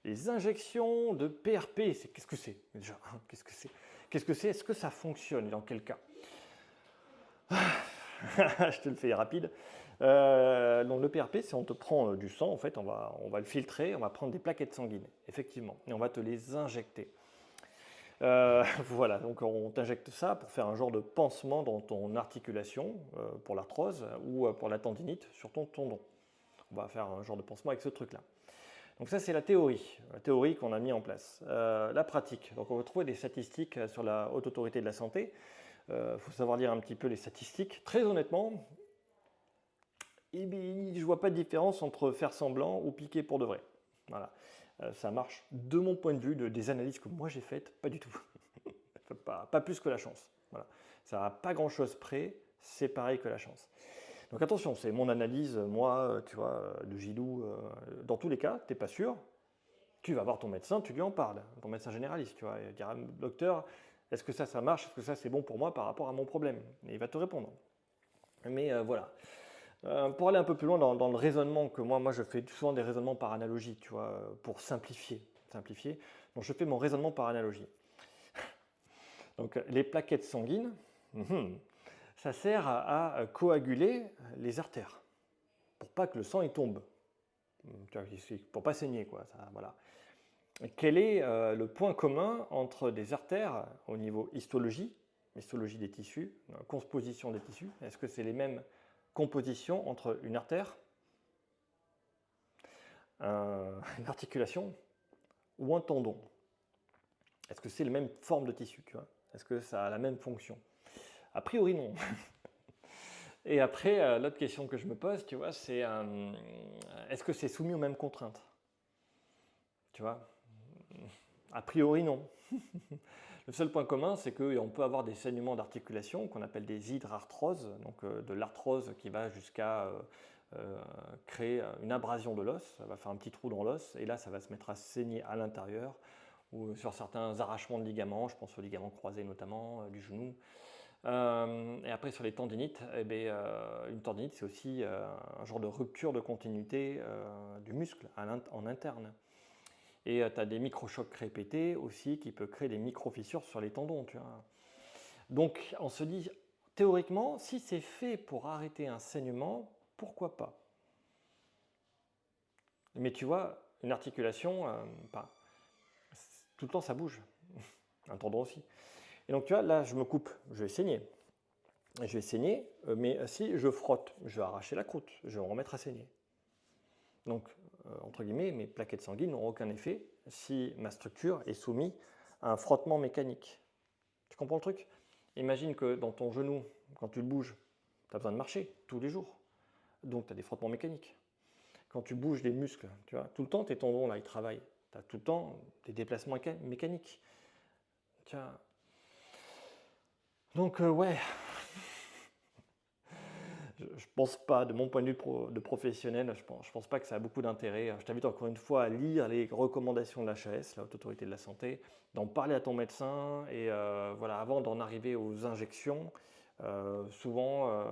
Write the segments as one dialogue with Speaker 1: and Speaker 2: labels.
Speaker 1: Les injections de PRP, qu'est-ce que c'est déjà? Qu'est-ce que c'est? Qu'est-ce que c'est? Est-ce que ça fonctionne et dans quel cas? Je te le fais rapide. Donc le PRP, c'est on te prend du sang, en fait, on va le filtrer, on va prendre des plaquettes sanguines, effectivement, et on va te les injecter. Voilà, donc on t'injecte ça pour faire un genre de pansement dans ton articulation, pour l'arthrose ou pour la tendinite sur ton tendon. On va faire un genre de pansement avec ce truc-là. Donc ça, c'est la théorie qu'on a mis en place. La pratique, donc on va trouver des statistiques sur la Haute Autorité de la Santé. Faut savoir lire un petit peu les statistiques. Très honnêtement, je ne vois pas de différence entre faire semblant ou piquer pour de vrai. Voilà. Ça marche de mon point de vue, des analyses que moi j'ai faites, pas du tout. pas plus que la chance. Voilà. Ça n'a pas grand-chose près, c'est pareil que la chance. Donc attention, c'est mon analyse, moi, tu vois, de Gilou. Dans tous les cas, tu n'es pas sûr, tu vas voir ton médecin, tu lui en parles, ton médecin généraliste, tu vois, il dira, docteur, est-ce que ça marche, est-ce que ça c'est bon pour moi par rapport à mon problème? Et il va te répondre. Mais voilà. Pour aller un peu plus loin dans le raisonnement que moi je fais souvent des raisonnements par analogie, tu vois, pour simplifier. Donc je fais mon raisonnement par analogie. Donc les plaquettes sanguines, ça sert à coaguler les artères, pour pas que le sang y tombe, pour pas saigner, quoi. Ça, voilà. Quel est le point commun entre des artères au niveau histologie des tissus, composition des tissus? Est-ce que c'est les mêmes compositions entre une artère, une articulation ou un tendon? Est-ce que c'est la même forme de tissu, tu vois? Est-ce que ça a la même fonction? A priori, non. Et après, l'autre question que je me pose, tu vois, c'est est-ce que c'est soumis aux mêmes contraintes? Tu vois? A priori, non. Le seul point commun, c'est qu'on peut avoir des saignements d'articulation qu'on appelle des hydrarthroses, donc de l'arthrose qui va jusqu'à créer une abrasion de l'os, ça va faire un petit trou dans l'os, et là, ça va se mettre à saigner à l'intérieur, ou sur certains arrachements de ligaments, je pense aux ligaments croisés notamment, du genou. Et après, sur les tendinites, une tendinite, c'est aussi un genre de rupture de continuité du muscle en interne. Et tu as des microchocs répétés aussi qui peuvent créer des micro-fissures sur les tendons. Tu vois. Donc on se dit, théoriquement, si c'est fait pour arrêter un saignement, pourquoi pas? Mais tu vois, une articulation, tout le temps ça bouge. Un tendon aussi. Et donc tu vois, là je me coupe, je vais saigner. Mais si je frotte, je vais arracher la croûte, je vais me remettre à saigner. Donc, entre guillemets, mes plaquettes sanguines n'auront aucun effet si ma structure est soumise à un frottement mécanique. Tu comprends le truc? Imagine que dans ton genou, quand tu le bouges, tu as besoin de marcher tous les jours. Donc, tu as des frottements mécaniques. Quand tu bouges les muscles, tu vois, tout le temps, tes tendons, là, ils travaillent. Tu as tout le temps des déplacements mécaniques. Tiens. Donc, ouais, je pense pas, de mon point de vue de professionnel, je pense pas que ça a beaucoup d'intérêt. Je t'invite encore une fois à lire les recommandations de l'HAS, la Haute Autorité de la Santé, d'en parler à ton médecin et voilà, avant d'en arriver aux injections, souvent,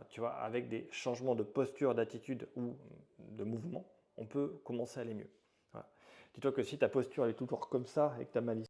Speaker 1: tu vois, avec des changements de posture, d'attitude ou de mouvement, on peut commencer à aller mieux. Voilà. Dis-toi que si ta posture est toujours comme ça et que tu as mal